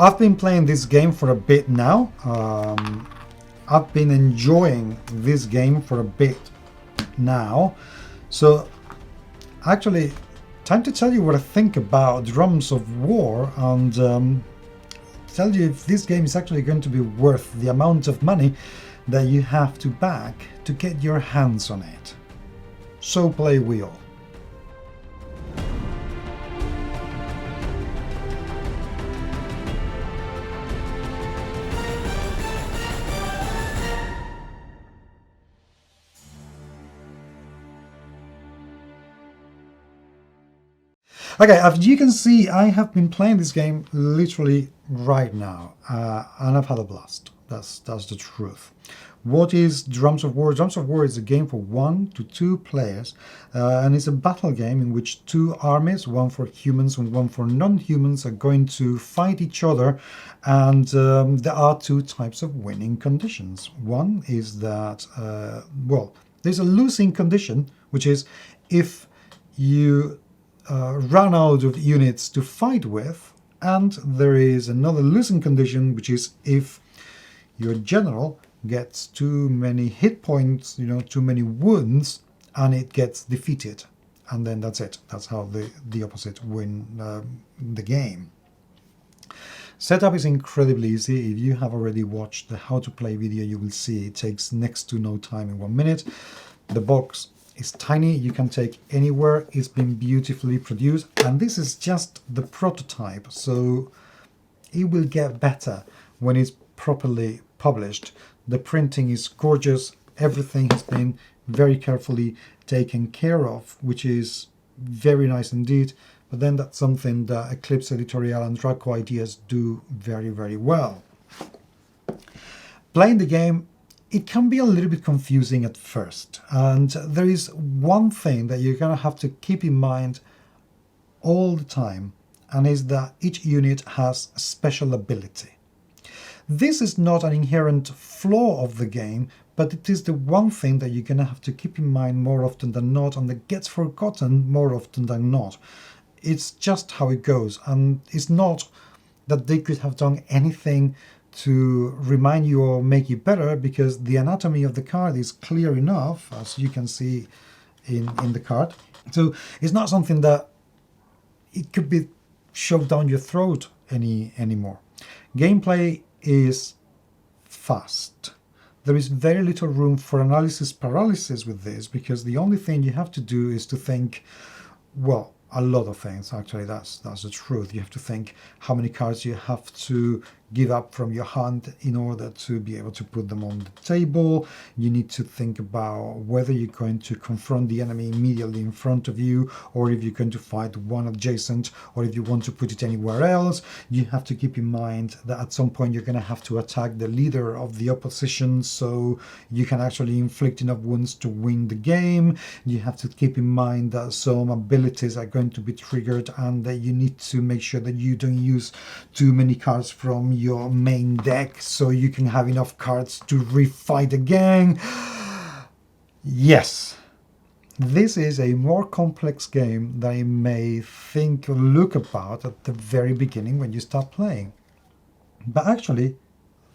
I've been playing this game for a bit now. I've been enjoying this game for a bit now. So actually, time to tell you what I think about Drums of War and tell you if this game is actually going to be worth the amount of money that you have to back to get your hands on it. So play we all. Okay, as you can see, I have been playing this game literally right now, and I've had a blast. That's the truth. What is Drums of War? Drums of War is a game for 1 to 2 players, and it's a battle game in which 2 armies, one for humans and one for non-humans, are going to fight each other, and there are 2 types of winning conditions. One is that, well, there's a losing condition, which is if you run out of units to fight with, and there is another losing condition, which is if your general gets too many hit points, too many wounds, and it gets defeated, and then that's it. That's how the opposite win the game. Setup is incredibly easy. If you have already watched the how to play video, you will see it takes next to no time, in 1 minute. The box is tiny, you can take anywhere. It's been beautifully produced, and this is just the prototype, so it will get better when it's properly published. The printing is gorgeous, everything has been very carefully taken care of, which is very nice indeed. But then that's something that Eclipse Editorial and Draco Ideas do very, very well. Playing the game, it can be a little bit confusing at first, and there is one thing that you're going to have to keep in mind all the time, and is that each unit has a special ability. This is not an inherent flaw of the game, but it is the one thing that you're going to have to keep in mind more often than not, and that gets forgotten more often than not. It's just how it goes, and it's not that they could have done anything to remind you or make you better, because the anatomy of the card is clear enough, as you can see in the card. So it's not something that it could be shoved down your throat anymore. Gameplay is fast. There is very little room for analysis paralysis with this, because the only thing you have to do is to think, well, a lot of things, actually. That's the truth. You have to think how many cards you have to give up from your hand in order to be able to put them on the table. You need to think about whether you're going to confront the enemy immediately in front of you, or if you're going to fight one adjacent, or if you want to put it anywhere else. You have to keep in mind that at some point you're going to have to attack the leader of the opposition, so you can actually inflict enough wounds to win the game. You have to keep in mind that some abilities are going to be triggered, and that you need to make sure that you don't use too many cards from your main deck, so you can have enough cards to refight again. Yes, this is a more complex game than you may think or look about at the very beginning when you start playing. But actually,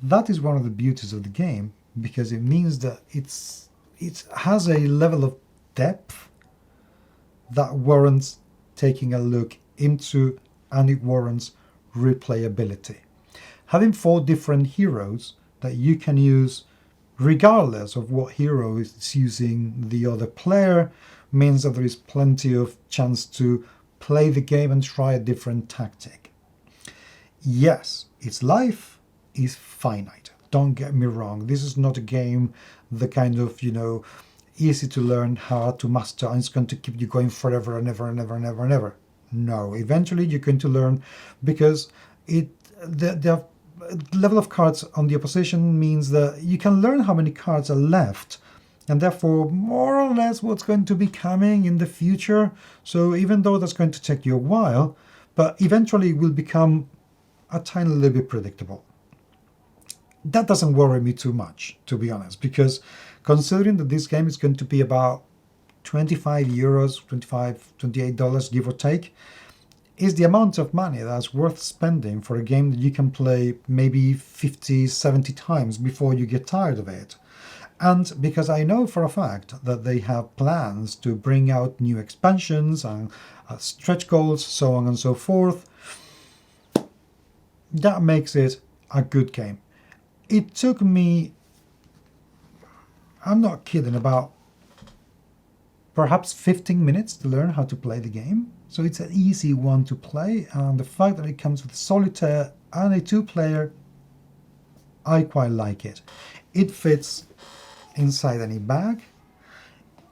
that is one of the beauties of the game, because it means that it has a level of depth that warrants taking a look into, and it warrants replayability. Having 4 different heroes that you can use regardless of what hero is using the other player means that there is plenty of chance to play the game and try a different tactic. Yes, its life is finite. Don't get me wrong. This is not a game the kind of, easy to learn, hard to master, and it's going to keep you going forever and ever and ever and ever and ever. No, eventually you're going to learn, because the level of cards on the opposition means that you can learn how many cards are left, and therefore more or less what's going to be coming in the future. So even though that's going to take you a while, but eventually it will become a tiny little bit predictable. That doesn't worry me too much, to be honest, because considering that this game is going to be about 25 euros, $28, give or take, is the amount of money that's worth spending for a game that you can play maybe 50, 70 times before you get tired of it. And because I know for a fact that they have plans to bring out new expansions and stretch goals, so on and so forth, that makes it a good game. It took me, I'm not kidding, about perhaps 15 minutes to learn how to play the game. So it's an easy one to play, and the fact that it comes with solitaire and a 2-player, I quite like it. It fits inside any bag.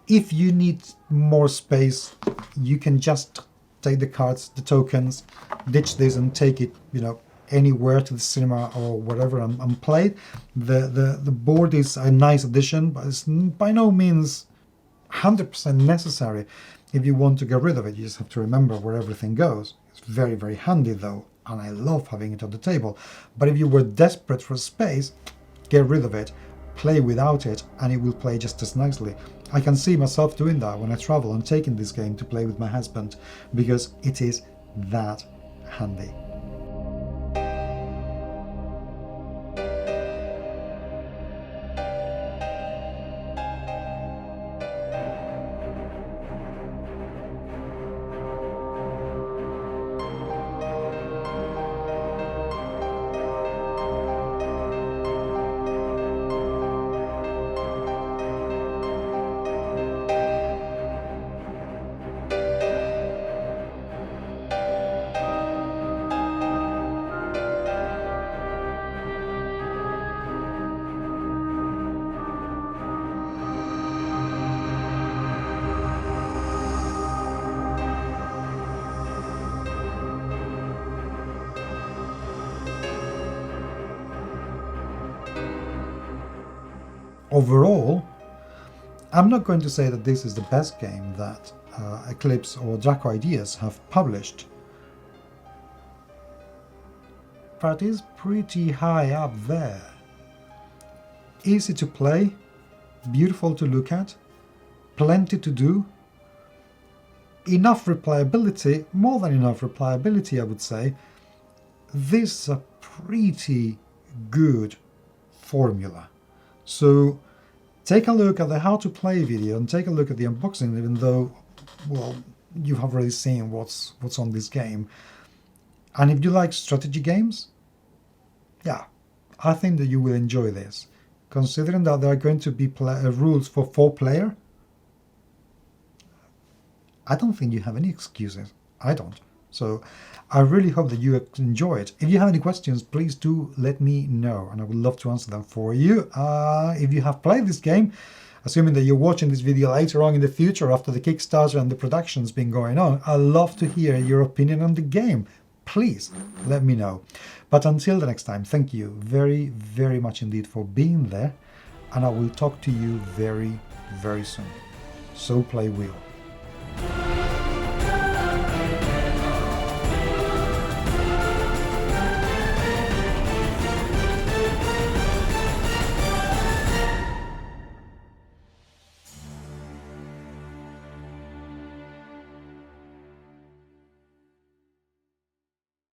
If you need more space, you can just take the cards, the tokens, ditch this and take it, anywhere to the cinema or whatever and play it. The board is a nice addition, but it's by no means 100% necessary. If you want to get rid of it, you just have to remember where everything goes. It's very, very handy though, and I love having it on the table. But if you were desperate for space, get rid of it, play without it, and it will play just as nicely. I can see myself doing that when I travel and taking this game to play with my husband, because it is that handy. Overall, I'm not going to say that this is the best game that Eclipse or Draco Ideas have published, but it's pretty high up there. Easy to play, beautiful to look at, plenty to do, enough replayability, more than enough replayability I would say. This is a pretty good formula. So take a look at the how to play video and take a look at the unboxing, even though, well, you have already seen what's on this game. And if you like strategy games, yeah, I think that you will enjoy this. Considering that there are going to be rules for 4-player, I don't think you have any excuses. I don't. So I really hope that you enjoy it. If you have any questions, please do let me know, and I would love to answer them for you. If you have played this game, assuming that you're watching this video later on in the future after the Kickstarter and the production's been going on, I'd love to hear your opinion on the game. Please let me know. But until the next time, thank you very, very much indeed for being there, and I will talk to you very, very soon. So play well.